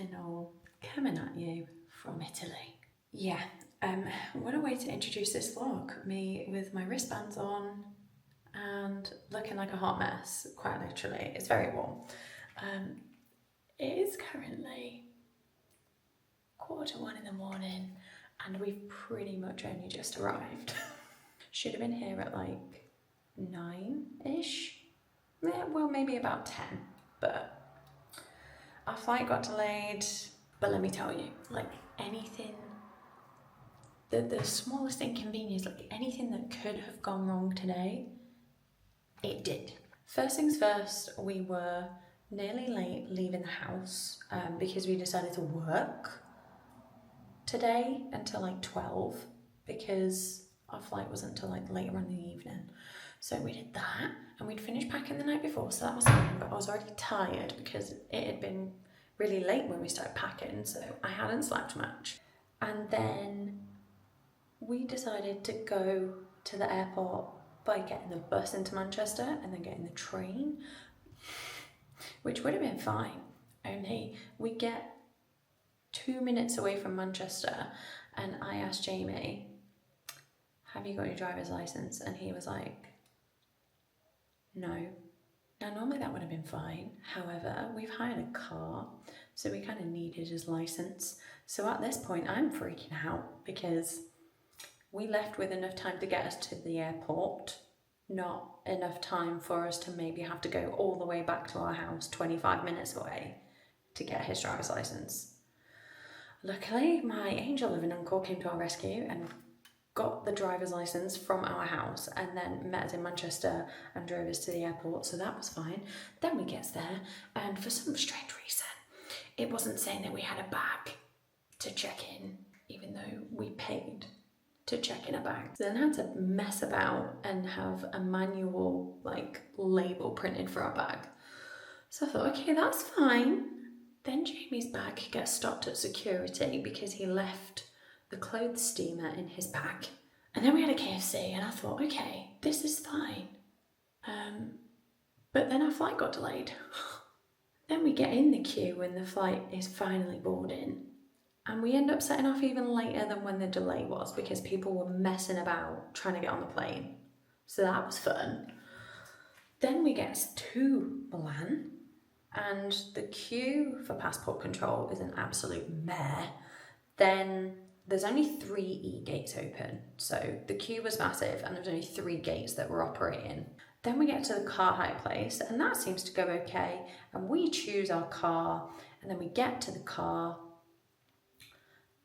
everything all coming at you from Italy. Yeah, what a way to introduce this vlog. Me with my wristbands on and looking like a hot mess, quite literally. It's very warm. It is currently 1:45 in the morning and we've pretty much only just arrived. Should have been here at like 9-ish. Yeah, well, maybe about 10, but our flight got delayed. But let me tell you, like anything, the smallest inconvenience, like anything that could have gone wrong today, it did. First things first, we were nearly late leaving the house because we decided to work today until like 12 because our flight wasn't until like later on in the evening. So we did that and we'd finished packing the night before, so that was fine, but I was already tired because it had been really late when we started packing, so I hadn't slept much. And then we decided to go to the airport by getting the bus into Manchester and then getting the train, which would have been fine, only we get 2 minutes away from Manchester and I asked Jamie, have you got your driver's license? And he was like, no. Now normally that would have been fine, however we've hired a car, so we kind of needed his license. So at this point I'm freaking out because we left with enough time to get us to the airport, not enough time for us to maybe have to go all the way back to our house 25 minutes away to get his driver's license. Luckily, my angel of an uncle came to our rescue and got the driver's license from our house and then met us in Manchester and drove us to the airport, so that was fine. Then we get there and for some strange reason, it wasn't saying that we had a bag to check in, even though we paid to check in a bag. So then I had to mess about and have a manual like label printed for our bag. So I thought, okay, that's fine. Then Jamie's bag gets stopped at security because he left the clothes steamer in his bag. And then we had a KFC and I thought, okay, this is fine. But then our flight got delayed. Then we get in the queue when the flight is finally boarding. And we end up setting off even later than when the delay was because people were messing about trying to get on the plane. So that was fun. Then we get to Milan and the queue for passport control is an absolute mare. Then there's only 3 e-gates open. So the queue was massive and there was only 3 gates that were operating. Then we get to the car hire place and that seems to go okay. And we choose our car and then we get to the car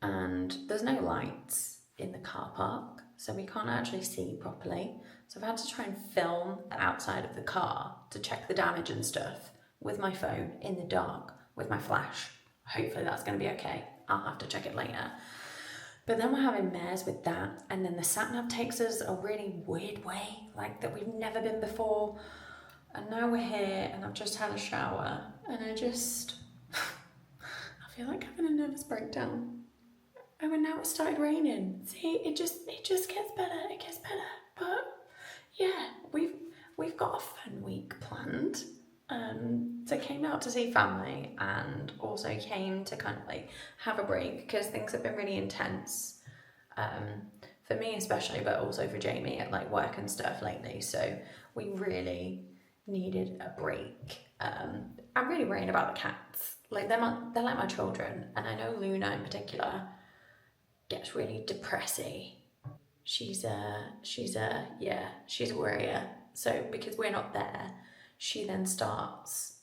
and there's no lights in the car park, so we can't actually see properly. So I've had to try and film the outside of the car to check the damage and stuff with my phone in the dark with my flash. Hopefully that's going to be okay. I'll have to check it later. But then we're having mares with that, and then the sat-nav takes us a really weird way, like that we've never been before. And now we're here and I've just had a shower and I feel like having a nervous breakdown. Oh, and now it started raining. See, it just gets better. It gets better. But yeah, we've got a fun week planned. So came out to see family and also came to kind of like have a break because things have been really intense. For me especially, but also for Jamie at like work and stuff lately. So we really needed a break. I'm really worrying about the cats. Like they're like my children, and I know Luna in particular gets really depressy. She's a worrier. So because we're not there, she then starts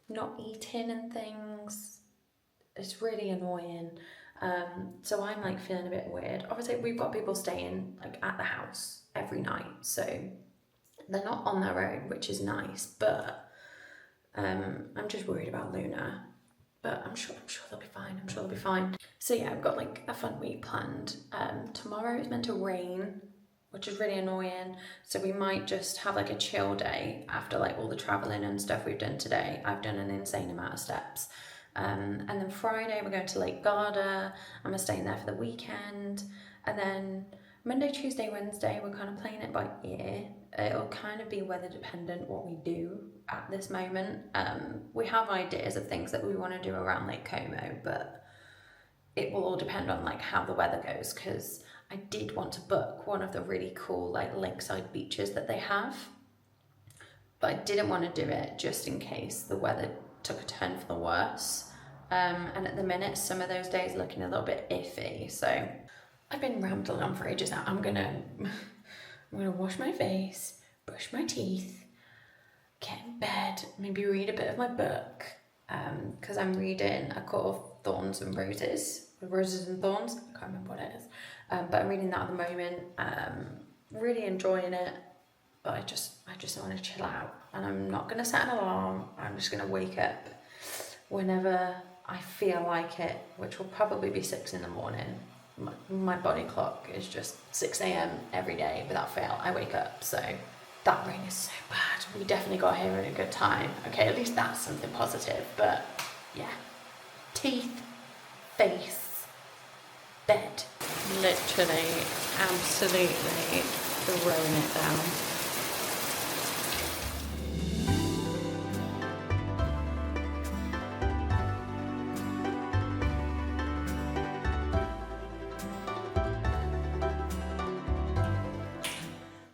not eating and things. It's really annoying. So I'm like feeling a bit weird. Obviously we've got people staying like at the house every night, so they're not on their own, which is nice, but I'm just worried about Luna. But I'm sure they'll be fine. I'm sure they'll be fine. So yeah, I've got like a fun week planned. Tomorrow is meant to rain, which is really annoying. So we might just have like a chill day after like all the traveling and stuff we've done today. I've done an insane amount of steps. And then Friday we're going to Lake Garda. I'm staying there for the weekend. And then Monday, Tuesday, Wednesday, we're kind of playing it by ear. It'll kind of be weather dependent what we do at this moment. We have ideas of things that we want to do around Lake Como, but it will all depend on like how the weather goes, because I did want to book one of the really cool like lakeside beaches that they have, but I didn't want to do it just in case the weather took a turn for the worse. And at the minute, some of those days are looking a little bit iffy, so I've been rambling on for ages now. I'm gonna wash my face, brush my teeth, get in bed, maybe read a bit of my book, because I'm reading A Court of Thorns and Roses, Roses and Thorns, I can't remember what it is, but I'm reading that at the moment, really enjoying it, but I just want to chill out, and I'm not going to set an alarm. I'm just going to wake up whenever I feel like it, which will probably be 6 in the morning. My body clock is just 6 a.m. every day without fail. I wake up, so that rain is so bad. We definitely got here at a good time. Okay, at least that's something positive, but yeah. Teeth, face, bed. Literally, absolutely throwing it down.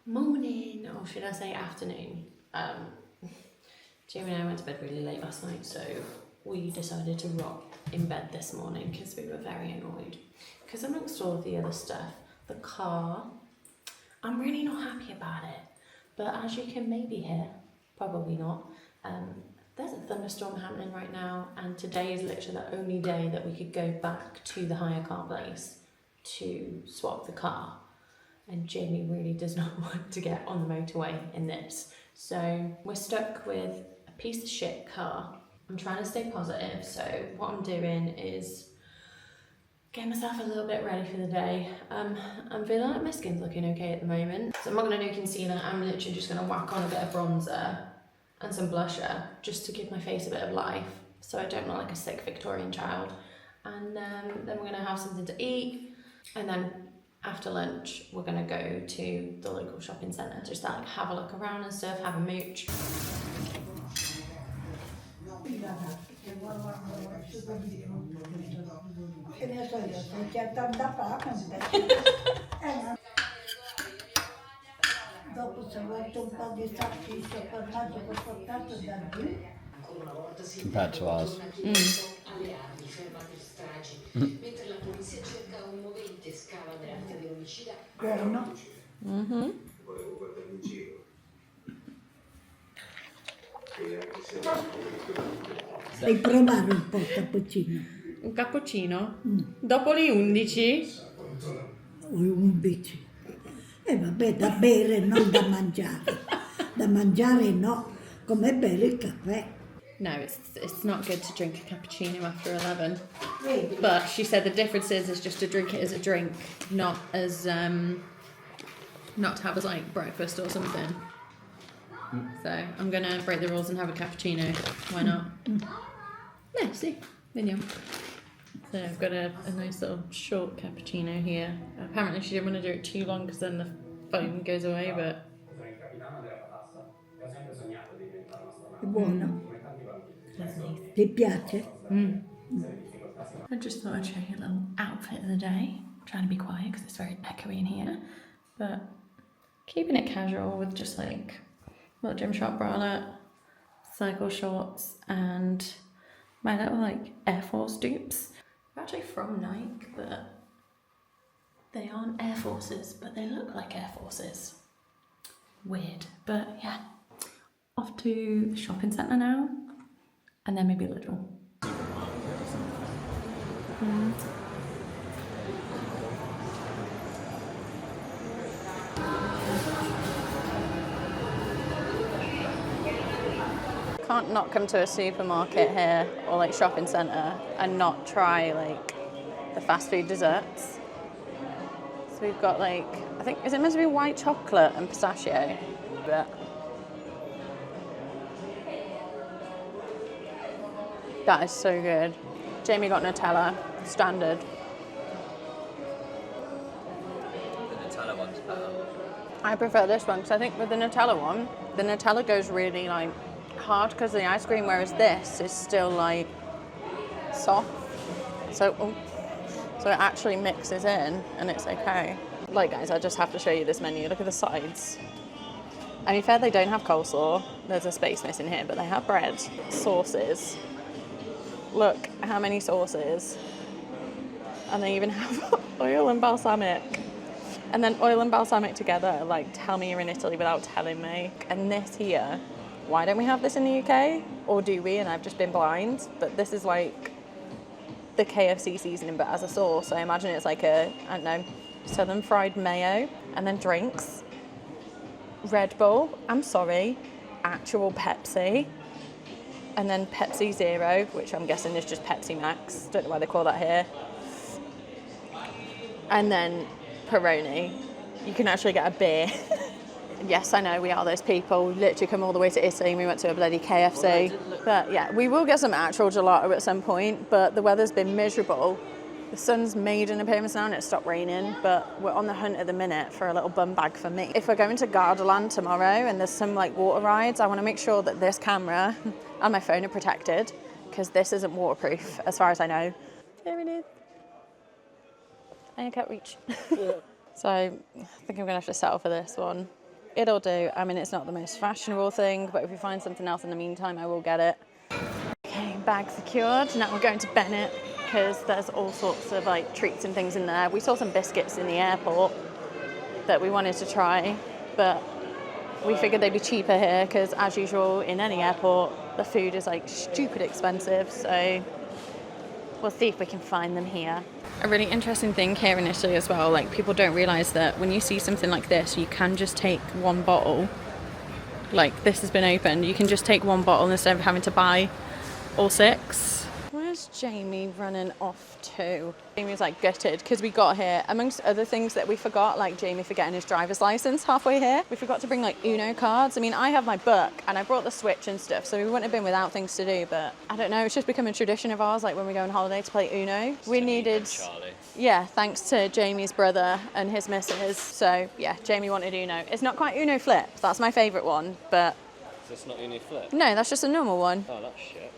Morning, or should I say afternoon. Jamie and I went to bed really late last night, so we decided to rot in bed this morning because we were very annoyed. Because amongst all of the other stuff, the car, I'm really not happy about it. But as you can maybe hear, probably not, there's a thunderstorm happening right now, and today is literally the only day that we could go back to the hire car place to swap the car. And Jamie really does not want to get on the motorway in this. So we're stuck with a piece of shit car. I'm trying to stay positive, so what I'm doing is getting myself a little bit ready for the day. I'm feeling like my skin's looking okay at the moment. So I'm not going to do concealer, I'm literally just going to whack on a bit of bronzer and some blusher just to give my face a bit of life so I don't look like a sick Victorian child. And then we're going to have something to eat, and then after lunch we're going to go to the local shopping centre just to like have a look around and stuff, have a mooch. Compared to ours. Mentre la polizia cerca un movente scava nell'area dell'omicidio. Volevo guardare in giro. Devi provare un po' il cappuccino. Un cappuccino? Dopo le 11? O 11. E vabbè, da bere, non da mangiare. Da mangiare no, come bere il caffè. No, it's not good to drink a cappuccino after 11. But she said the difference is just to drink it as a drink, not as not to have as like breakfast or something. So I'm gonna break the rules and have a cappuccino. Why not? Yeah, see, vediamo. So I've got a nice little short cappuccino here. Apparently she didn't want to do it too long because then the foam goes away, but È buono. Ti piace? I just thought I'd show you a little outfit of the day. I'm trying to be quiet because it's very echoey in here, but keeping it casual with just like a little Gymshark bralette, cycle shorts, and my little like Air Force dupes. They're actually from Nike, but they aren't Air Forces, but they look like Air Forces. Weird, but yeah. Off to the shopping centre now, and then maybe Lidl. Can't not come to a supermarket here or like shopping centre and not try like the fast food desserts. So we've got like, I think, is it meant to be white chocolate and pistachio? But that is so good. Jamie got Nutella, standard. The Nutella I prefer this one because I think with the Nutella one, the Nutella goes really like hard because of the ice cream, whereas this is still like soft. So it actually mixes in and it's okay. Like guys, I just have to show you this menu. Look at the sides. I mean, fair, they don't have coleslaw. There's a space missing here, but they have bread, sauces. Look how many sauces. And they even have oil and balsamic. And then oil and balsamic together, like, tell me you're in Italy without telling me. And this here, why don't we have this in the UK? Or do we? And I've just been blind. But this is like the KFC seasoning, but as a sauce. I imagine it's like a, I don't know, southern fried mayo. And then drinks. Red Bull, I'm sorry, actual Pepsi. And then Pepsi Zero, which I'm guessing is just Pepsi Max. Don't know why they call that here. And then Peroni. You can actually get a beer. Yes, I know, we are those people. We literally come all the way to Italy and we went to a bloody KFC. But yeah, we will get some actual gelato at some point, but the weather's been miserable. The sun's made an appearance now and it's stopped raining, but we're on the hunt at the minute for a little bum bag for me. If we're going to Garda land tomorrow and there's some like water rides, I want to make sure that this camera and my phone are protected because this isn't waterproof as far as I know. There it is. I can't reach. So I think I'm gonna have to settle for this one. It'll do. I mean, it's not the most fashionable thing, but if we find something else in the meantime, I will get it. Okay, bag secured. Now we're going to Bennett because there's all sorts of like treats and things in there. We saw some biscuits in the airport that we wanted to try, but we figured they'd be cheaper here because as usual in any airport, the food is like stupid expensive. So we'll see if we can find them here. A really interesting thing here in Italy as well, like people don't realise that when you see something like this, you can just take one bottle. Like this has been opened, you can just take one bottle instead of having to buy all 6. Where's Jamie running off to? Jamie's like gutted because we got here, amongst other things that we forgot, like Jamie forgetting his driver's license halfway here. We forgot to bring like Uno cards. I mean, I have my book and I brought the Switch and stuff, so we wouldn't have been without things to do, but I don't know, it's just become a tradition of ours, like when we go on holiday to play Uno. We needed, yeah, thanks to Jamie's brother and his missus. So yeah, Jamie wanted Uno. It's not quite Uno Flip, that's my favourite one, but... That's not Uno Flip? No, that's just a normal one. Oh, that's shit.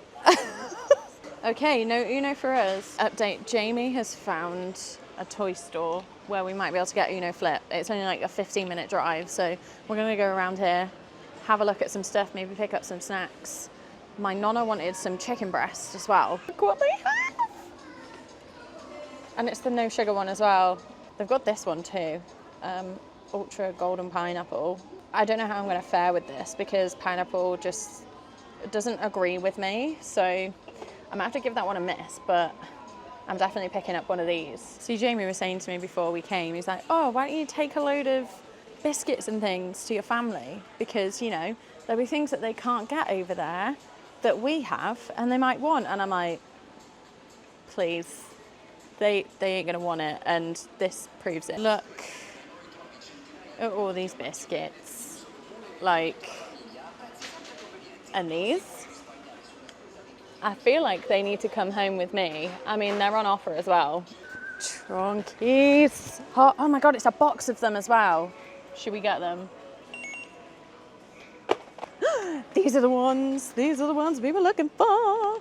Okay, no Uno for us. Update, Jamie has found a toy store where we might be able to get Uno Flip. It's only like a 15-minute drive, so we're gonna go around here, have a look at some stuff, maybe pick up some snacks. My nonna wanted some chicken breast as well. Look what they have! And it's the no sugar one as well. They've got this one too, ultra golden pineapple. I don't know how I'm gonna fare with this because pineapple just doesn't agree with me, so I'm gonna have to give that one a miss, but I'm definitely picking up one of these. See, Jamie was saying to me before we came, he's like, oh, why don't you take a load of biscuits and things to your family? Because, you know, there'll be things that they can't get over there that we have and they might want. And I'm like, please, they ain't gonna want it. And this proves it. Look at all these biscuits. Like, and these. I feel like they need to come home with me. I mean, they're on offer as well. Tronkies. Oh my God, it's a box of them as well. Should we get them? These are the ones we were looking for.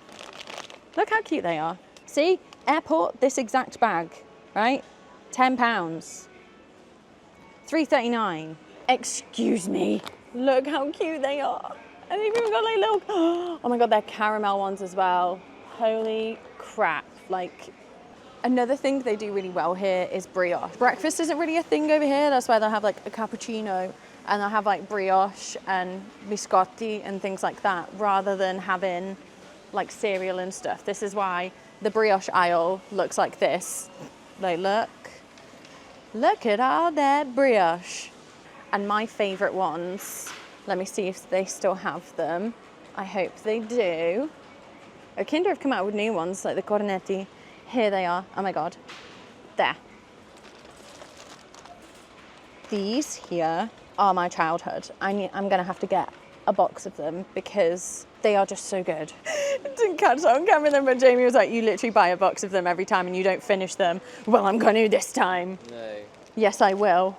Look how cute they are. See, airport, this exact bag, right? £10. $3.39. Excuse me. Look how cute they are. And they've even got like little, oh my God, they're caramel ones as well. Holy crap. Like, another thing they do really well here is brioche. Breakfast isn't really a thing over here. That's why they'll have like a cappuccino and they'll have like brioche and biscotti and things like that rather than having like cereal and stuff. This is why the brioche aisle looks like this. Like, look at all that brioche. And my favorite ones, let me see if they still have them. I hope they do. Oh, Kinder have come out with new ones, like the cornetti. Here they are. Oh my God. There. These here are my childhood. I'm gonna have to get a box of them because they are just so good. Didn't catch that on camera then, but Jamie was like, you literally buy a box of them every time and you don't finish them. Well, I'm gonna this time. No. Yes, I will.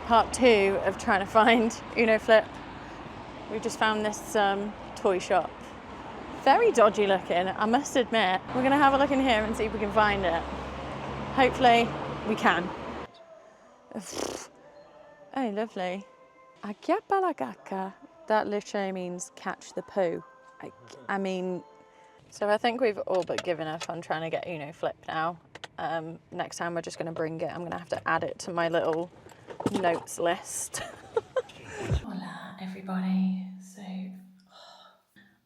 part 2 of trying to find Uno Flip. We just found this toy shop. Very dodgy looking, I must admit. We're gonna have a look in here and see if we can find it. Hopefully we can. Oh, lovely. Agapalagaka. That literally means catch the poo. I mean, so I think we've all but given up on trying to get Uno Flip now. Next time we're just gonna bring it. I'm gonna have to add it to my little notes list. Hola, everybody. So, I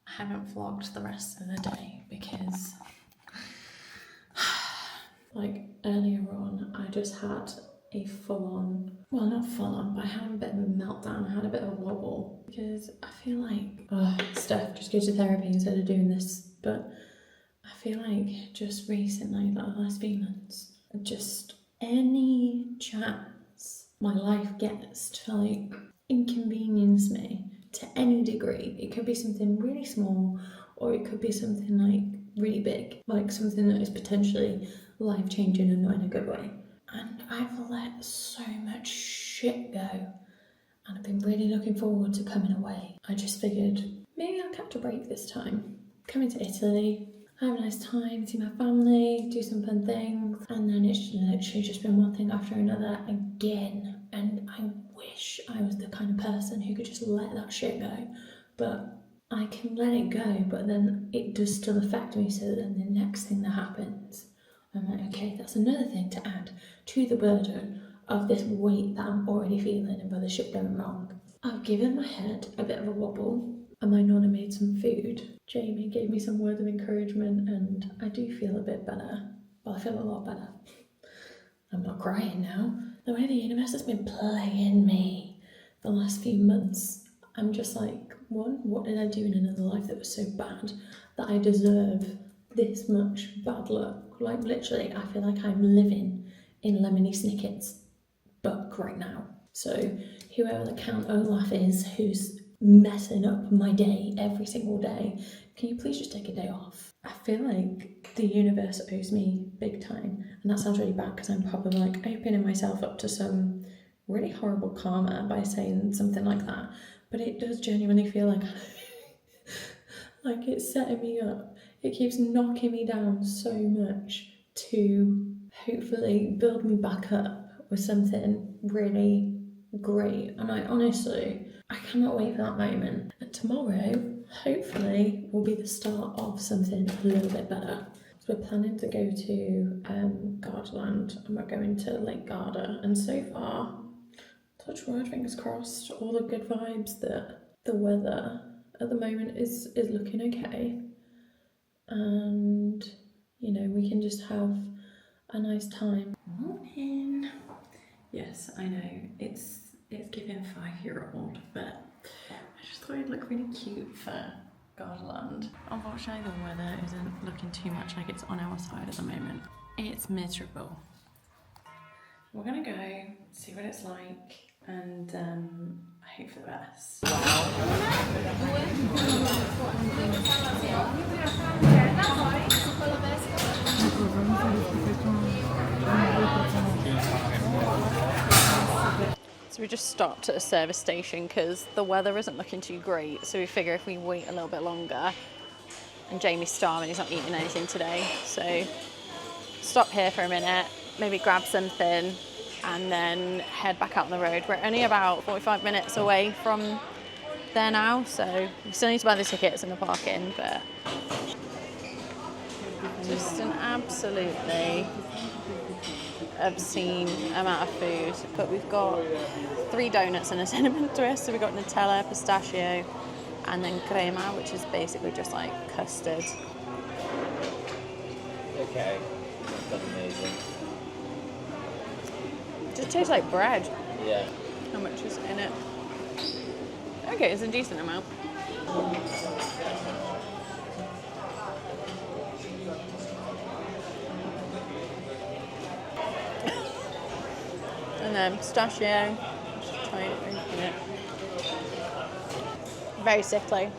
haven't vlogged the rest of the day because, like, earlier on, I just had a full-on, well, not full-on, but I had a bit of a meltdown. I had a bit of a wobble because I feel like, Steph, just go to therapy instead of doing this. But I feel like just recently, like the last few months, just any chance my life gets to like inconvenience me to any degree, it could be something really small or it could be something like really big, like something that is potentially life-changing and not in a good way. And I've let so much shit go, and I've been really looking forward to coming away. I just figured maybe I'll catch a break this time. Coming to Italy, have a nice time, see my family, do some fun things, and then it's literally just been one thing after another again. And I wish I was the kind of person who could just let that shit go, but I can let it go, but then it does still affect me. So then the next thing that happens, I'm like, okay, that's another thing to add to the burden of this weight that I'm already feeling and other shit going wrong. I've given my head a bit of a wobble, and my nonna made some food. Jamie gave me some words of encouragement, and I do feel a bit better. Well, I feel a lot better. I'm not crying now. The way the universe has been playing me the last few months, I'm just like, one, what did I do in another life that was so bad that I deserve this much bad luck? Like, literally, I feel like I'm living in Lemony Snicket's book right now. So whoever the Count Olaf is who's messing up my day every single day, can you please just take a day off? I feel like the universe owes me big time, and that sounds really bad because I'm probably like opening myself up to some really horrible karma by saying something like that, but it does genuinely feel like like it's setting me up. It keeps knocking me down so much to hopefully build me back up with something really great. And I cannot wait for that moment. And tomorrow, hopefully, will be the start of something a little bit better. So we're planning to go to Gardaland, and we're going to Lake Garda. And so far, touch wood, fingers crossed, all the good vibes, that the weather at the moment is looking okay. And, you know, we can just have a nice time. Morning. Yes, I know, it's giving 5-year-old, but I just thought it'd look really cute for Gardaland. Unfortunately, the weather isn't looking too much like it's on our side at the moment. It's miserable. We're gonna go see what it's like and hope for the best. So we just stopped at a service station because the weather isn't looking too great, so we figure if we wait a little bit longer, and Jamie's starving, he's not eating anything today, so stop here for a minute, maybe grab something, and then head back out on the road. We're only about 45 minutes away from there now, so we still need to buy the tickets and the parking, but just an absolutely obscene amount of food. But we've got 3 donuts and a cinnamon twist, so we've got Nutella, pistachio, and then crema, which is basically just like custard. Okay, that's amazing. It just tastes like bread. Yeah. How much is in it? Okay, it's a decent amount. And then pistachio. Just try it, open it. Very sickly.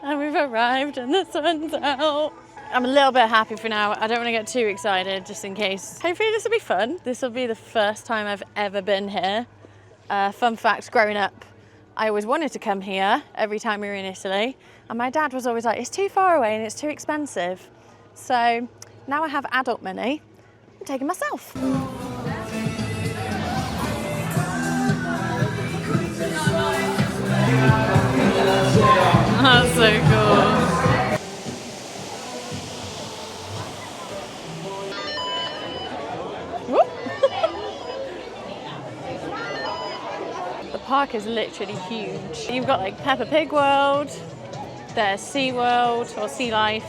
And we've arrived and the sun's out. I'm a little bit happy for now. I don't want to get too excited just in case. Hopefully this will be fun. This will be the first time I've ever been here. Fun fact, growing up, I always wanted to come here every time we were in Italy. And my dad was always like, it's too far away and it's too expensive. So now I have adult money, I'm taking myself. That's so cool. The park is literally huge. You've got like Peppa Pig World, there's Sea World or Sea Life,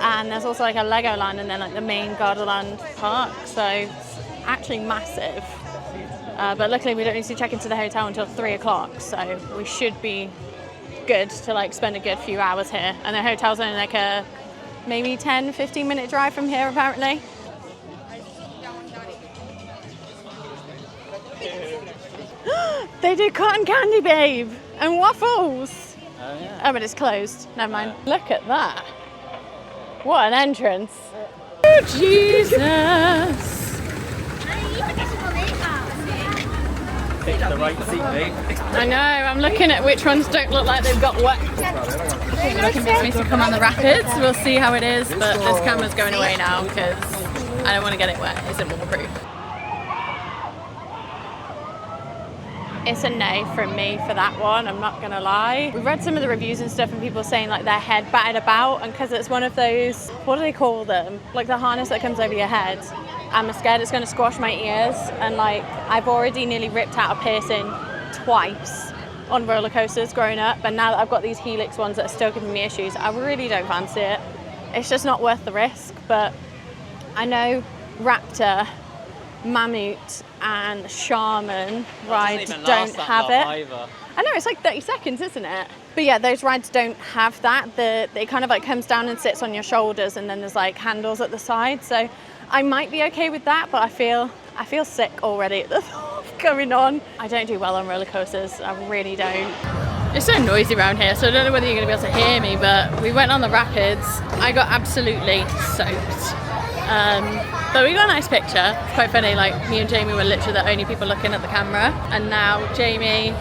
and there's also like a Legoland and then like the main Garda Land park. So it's actually massive. But luckily we don't need to check into the hotel until 3 o'clock, so we should be good to like spend a good few hours here. And the hotel's only like a maybe 10-15 minute drive from here apparently. They do cotton candy, babe, and waffles. Oh, yeah. Oh, but it's closed. Never mind. Look at that. What an entrance. Oh, Jesus. Pick the right seat, mate. I know, I'm looking at which ones don't look like they've got wet. It convince me to come on the rapids. We'll see how it is, but this camera's going away now because I don't want to get it wet. It's waterproof. It's a nay from me for that one, I'm not gonna lie. We've read some of the reviews and stuff and people saying like their head batted about, and because it's one of those, what do they call them? Like the harness that comes over your head. I'm scared it's gonna squash my ears, and like I've already nearly ripped out a piercing twice on roller coasters growing up, and now that I've got these Helix ones that are still giving me issues, I really don't fancy it. It's just not worth the risk, but I know Raptor, Mammoth and Shaman rides don't have it. Either. I know, it's like 30 seconds, isn't it? But yeah, those rides don't have that. It kind of like comes down and sits on your shoulders, and then there's like handles at the side. So I might be okay with that, but I feel sick already at the thought of going on. I don't do well on roller coasters, I really don't. It's so noisy around here, so I don't know whether you're gonna be able to hear me, but we went on the rapids. I got absolutely soaked. But we got a nice picture. It's quite funny, like me and Jamie were literally the only people looking at the camera, and now Jamie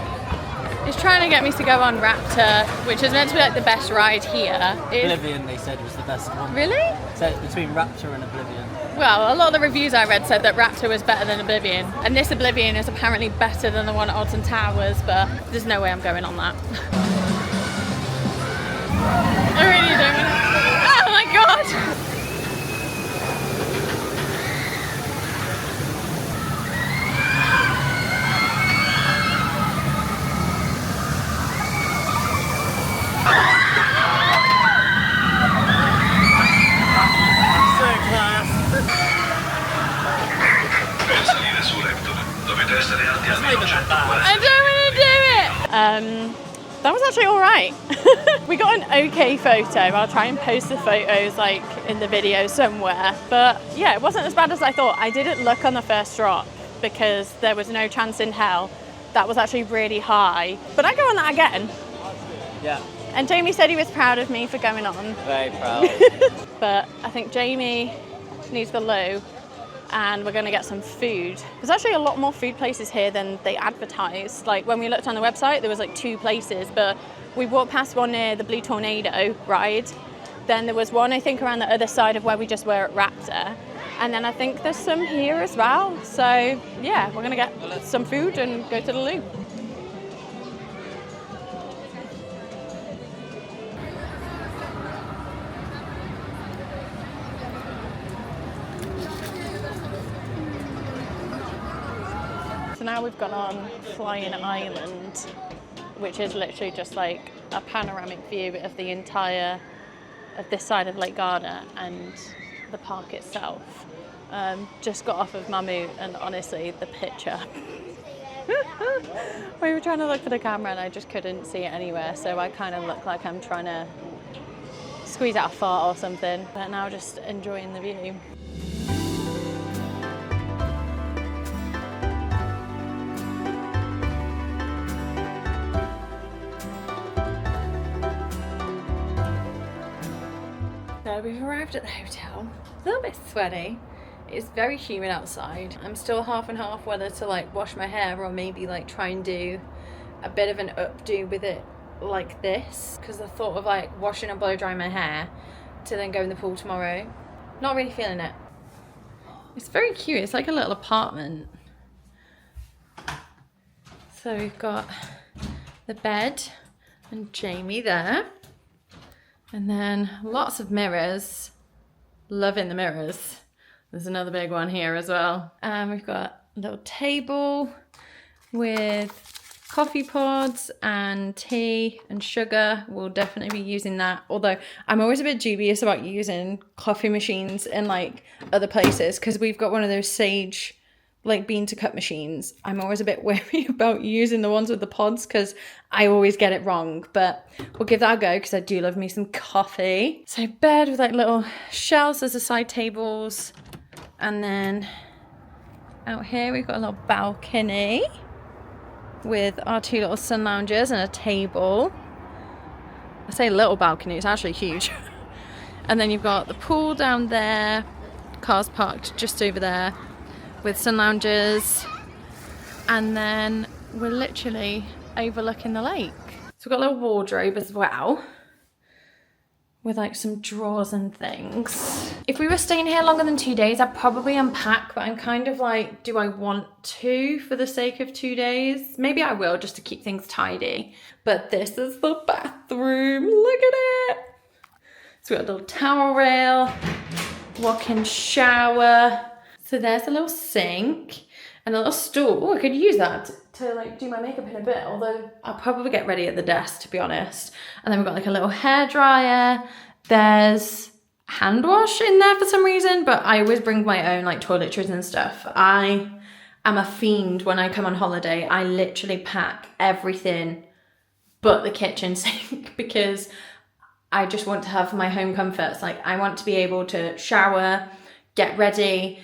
is trying to get me to go on Raptor, which is meant to be like the best ride here. Oblivion, they said, was the best one. Really? So it's between Raptor and Oblivion. Well, a lot of the reviews I read said that Raptor was better than Oblivion, and this Oblivion is apparently better than the one at Alton Towers, but there's no way I'm going on that. I really don't want to. Oh my god! I don't want to do it! That was actually alright. We got an okay photo. I'll try and post the photos like in the video somewhere. But yeah, it wasn't as bad as I thought. I didn't look on the first drop because there was no chance in hell. That was actually really high. But I go on that again. Yeah. And Jamie said he was proud of me for going on. Very proud. But I think Jamie needs the loo, and we're going to get some food. There's actually a lot more food places here than they advertised. Like when we looked on the website, there was like 2 places, but we walked past one near the Blue Tornado ride. Then there was one, I think, around the other side of where we just were at Raptor. And then I think there's some here as well. So yeah, we're going to get some food and go to the loo. So now we've gone on Flying Island, which is literally just like a panoramic view of the entire of this side of Lake Garda and the park itself. Just got off of Mammoth, and honestly, the picture. We were trying to look for the camera and I just couldn't see it anywhere, so I kind of look like I'm trying to squeeze out a fart or something, but now just enjoying the view. So we've arrived at the hotel. A little bit sweaty. It's very humid outside. I'm still half and half whether to like wash my hair or maybe like try and do a bit of an updo with it like this, because the thought of like washing and blow drying my hair to then go in the pool tomorrow, not really feeling it. It's very cute. It's like a little apartment. So we've got the bed and Jamie there, and then lots of mirrors. Loving the mirrors. There's another big one here as well. And we've got a little table with coffee pods and tea and sugar. We'll definitely be using that. Although I'm always a bit dubious about using coffee machines in like other places, because we've got one of those Sage like bean to cup machines. I'm always a bit wary about using the ones with the pods because I always get it wrong, but we'll give that a go because I do love me some coffee. So bed with like little shelves as the side tables, and then out here we've got a little balcony with our 2 little sun lounges and a table. I say little balcony, it's actually huge. And then you've got the pool down there, cars parked just over there with sun lounges, and then we're literally overlooking the lake. So we've got a little wardrobe as well with like some drawers and things. If we were staying here longer than 2 days, I'd probably unpack, but I'm kind of like, do I want to for the sake of 2 days? Maybe I will, just to keep things tidy. But this is the bathroom, look at it. So we've got a little towel rail, walk-in shower. So there's a little sink and a little stool. Oh, I could use that to like do my makeup in a bit, although I'll probably get ready at the desk, to be honest. And then we've got like a little hair dryer. There's hand wash in there for some reason, but I always bring my own like toiletries and stuff. I am a fiend when I come on holiday. I literally pack everything but the kitchen sink because I just want to have my home comforts. Like I want to be able to shower, get ready,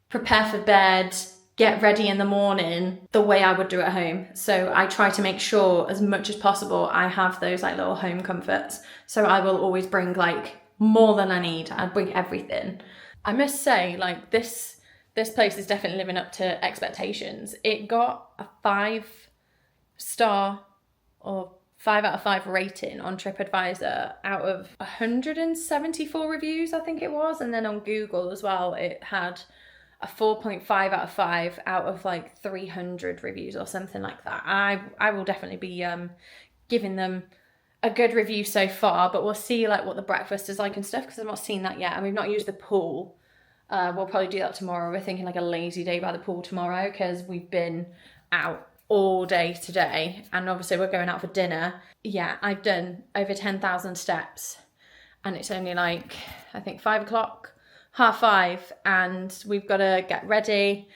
prepare for bed, get ready in the morning the way I would do at home. So I try to make sure as much as possible I have those like little home comforts. So I will always bring like more than I need. I'd bring everything. I must say, like this place is definitely living up to expectations. It got a 5-star or 5 out of 5 rating on TripAdvisor out of 174 reviews, I think it was. And then on Google as well, it had a 4.5 out of 5 out of like 300 reviews or something like that. I will definitely be giving them a good review so far, but we'll see like what the breakfast is like and stuff, because I've not seen that yet, and we've not used the pool. We'll probably do that tomorrow. We're thinking like a lazy day by the pool tomorrow because we've been out all day today, and obviously we're going out for dinner. Yeah, I've done over 10,000 steps, and it's only like I think 5 o'clock, 5:30, and we've got to get ready,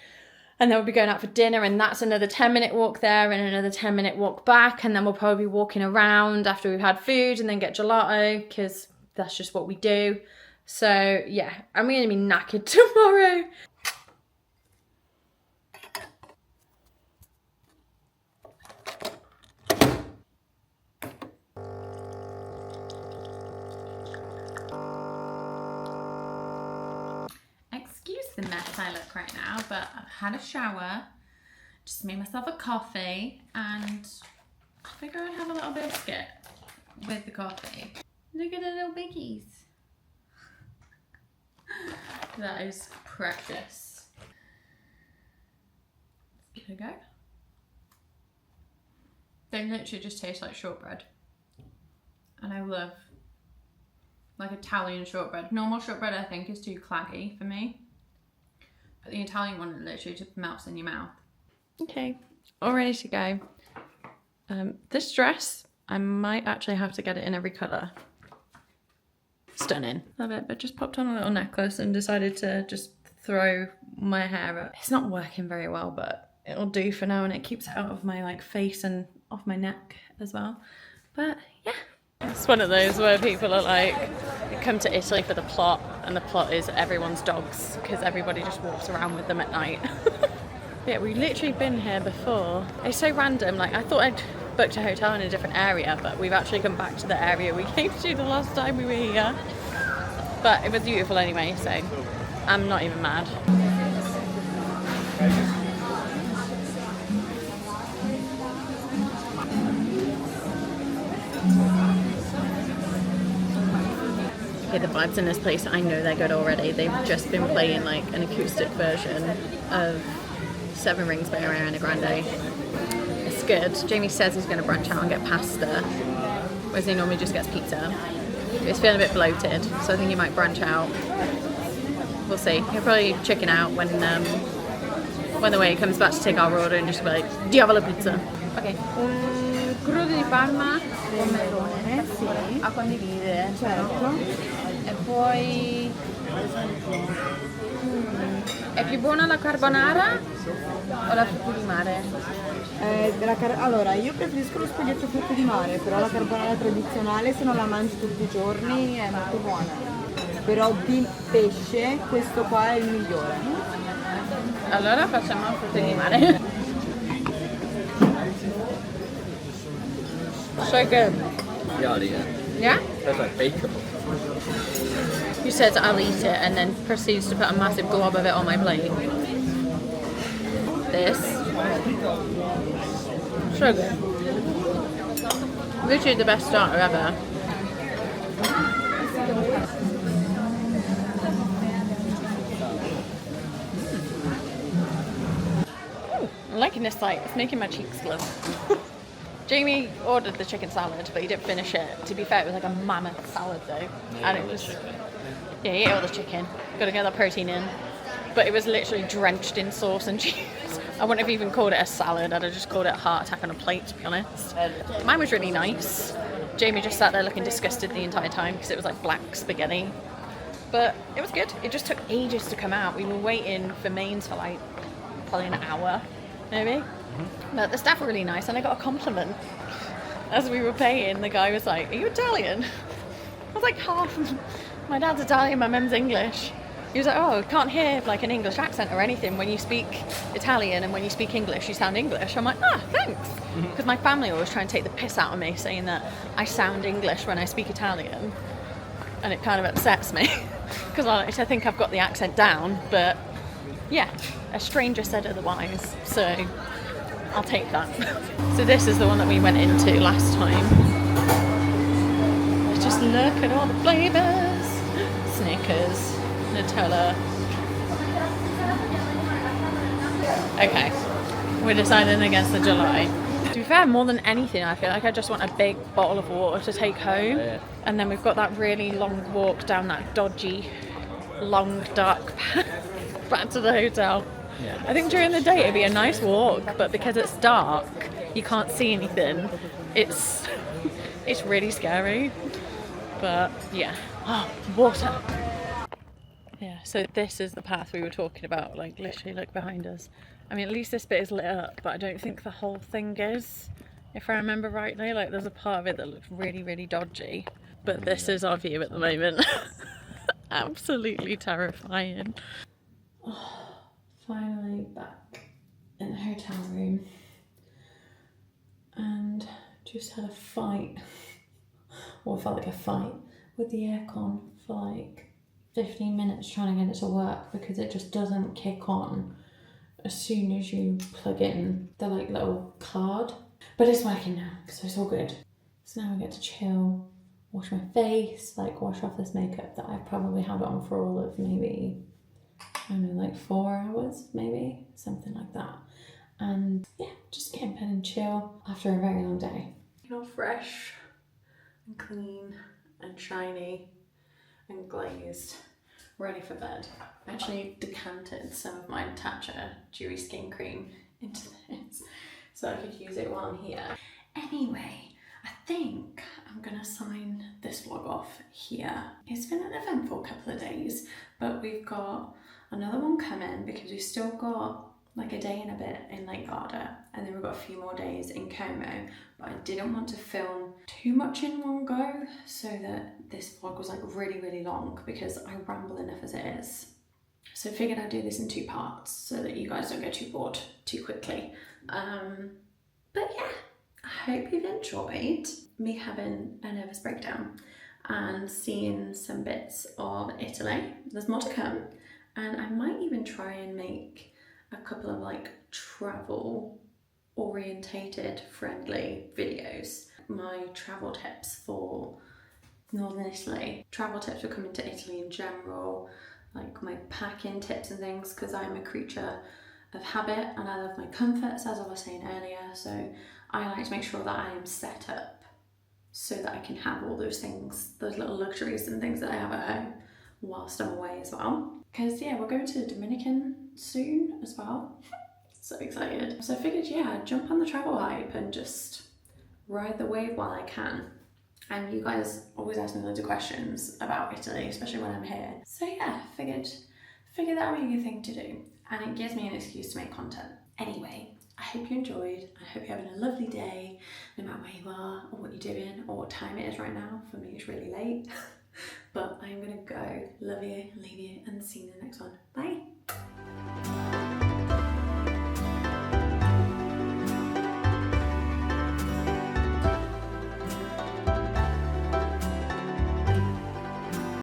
and then we'll be going out for dinner, and that's another 10-minute walk there and another 10-minute walk back, and then we'll probably be walking around after we've had food and then get gelato because that's just what we do. So yeah, I'm going to be knackered tomorrow. Excuse the mess I look right now, but I've had a shower, just made myself a coffee, and I figure I'd have a little biscuit with the coffee. Look at the little biggies. That is precious. Here we go. They literally just taste like shortbread. And I love like Italian shortbread. Normal shortbread I think is too claggy for me. But the Italian one literally just melts in your mouth. Okay, all ready to go. This dress, I might actually have to get it in every colour. Stunning. Love it, but just popped on a little necklace and decided to just throw my hair up. It's not working very well, but it'll do for now, and it keeps it out of my like face and off my neck as well. But yeah. It's one of those where people are like, they come to Italy for the plot, and the plot is everyone's dogs because everybody just walks around with them at night. Yeah, we've literally been here before. It's so random, like I thought I'd booked a hotel in a different area, but we've actually come back to the area we came to the last time we were here. But it was beautiful anyway, so I'm not even mad. Okay, the vibes in this place, I know they're good already. They've just been playing like an acoustic version of Seven Rings by Ariana Grande. It's good. Jamie says he's going to branch out and get pasta, whereas he normally just gets pizza. He's feeling a bit bloated, so I think he might branch out. We'll see. He'll probably chicken out when the waiter comes back to take our order and just be like, do you have a pizza? Okay. Crudo di Parma con melone, sì, a condividere, certo. E poi è più buona la carbonara o la frutta di mare? Allora, io preferisco lo spaghetto frutto di mare, però la carbonara tradizionale, se non la mangi tutti i giorni, è molto buona. Però di pesce questo qua è il migliore. Allora facciamo la frutta di mare. So good. Yeah, I'll eat it. Yeah? Tastes like bacon. He says I'll eat it and then proceeds to put a massive glob of it on my plate. This. So good. Literally the best starter ever. I'm liking this light. It's making my cheeks glow. Jamie ordered the chicken salad, but he didn't finish it. To be fair, it was like a mammoth salad though. And it was, yeah, he ate all the chicken. Gotta get that protein in. But it was literally drenched in sauce and cheese. I wouldn't have even called it a salad. I'd have just called it a heart attack on a plate, to be honest. Mine was really nice. Jamie just sat there looking disgusted the entire time because it was like black spaghetti. But it was good. It just took ages to come out. We were waiting for mains for like probably an hour, maybe. But the staff were really nice, and I got a compliment as we were paying. The guy was like, "Are you Italian?" I was like, "Half. My dad's Italian, my mum's English." He was like, "Oh, I can't hear like an English accent or anything when you speak Italian, and when you speak English, you sound English." I'm like, "Ah, thanks," because my family always try and take the piss out of me, saying that I sound English when I speak Italian, and it kind of upsets me because I like to think I've got the accent down, but yeah, a stranger said otherwise, so I'll take that. So this is the one that we went into last time. Just look at all the flavours. Snickers, Nutella. Okay, we're deciding against the July. To be fair, more than anything, I feel like I just want a big bottle of water to take home. Yeah. And then we've got that really long walk down that dodgy, long, dark path back to the hotel. Yeah. I think during the day it'd be a nice walk, but because it's dark, you can't see anything. It's really scary. But yeah. Oh, water. Yeah, so this is the path we were talking about, like literally look behind us. I mean, at least this bit is lit up, but I don't think the whole thing is, if I remember rightly. Like there's a part of it that looks really, really dodgy. But this is our view at the moment. Absolutely terrifying. Oh. Finally back in the hotel room and just had a fight, or it felt like a fight, with the aircon for like 15 minutes trying to get it to work because it just doesn't kick on as soon as you plug in the like little card. But it's working now, so it's all good. So now I get to chill, wash my face, like wash off this makeup that I've probably had on for all of maybe, I don't know, like 4 hours, maybe, something like that. And yeah, just get in bed and chill after a very long day. You know, fresh and clean and shiny and glazed, ready for bed. I actually decanted some of my Tatcha Dewy Skin Cream into this so I could use it while I'm here. Anyway, I think I'm gonna sign this vlog off here. It's been an eventful couple of days, but we've got another one coming because we've still got like a day and a bit in Lake Garda, and then we've got a few more days in Como, but I didn't want to film too much in one go so that this vlog was like really, really long because I ramble enough as it is. So I figured I'd do this in 2 parts so that you guys don't get too bored too quickly. But yeah, I hope you've enjoyed me having a nervous breakdown and seeing some bits of Italy. There's more to come, and I might even try and make a couple of like travel orientated friendly videos. My travel tips for Northern Italy, travel tips for coming to Italy in general, like my packing tips and things, because I'm a creature of habit and I love my comforts, as I was saying earlier, so I like to make sure that I am set up so that I can have all those things, those little luxuries and things that I have at home whilst I'm away as well. Because yeah, we're going to the Dominican soon as well. So excited. So I figured, yeah, jump on the travel hype and just ride the wave while I can. And you guys always ask me loads of questions about Italy, especially when I'm here. So yeah, figured that would be a good thing to do. And it gives me an excuse to make content. Anyway, I hope you enjoyed. I hope you're having a lovely day, no matter where you are, or what you're doing, or what time it is right now. For me, it's really late. But I'm gonna go. Love you, leave you, and see you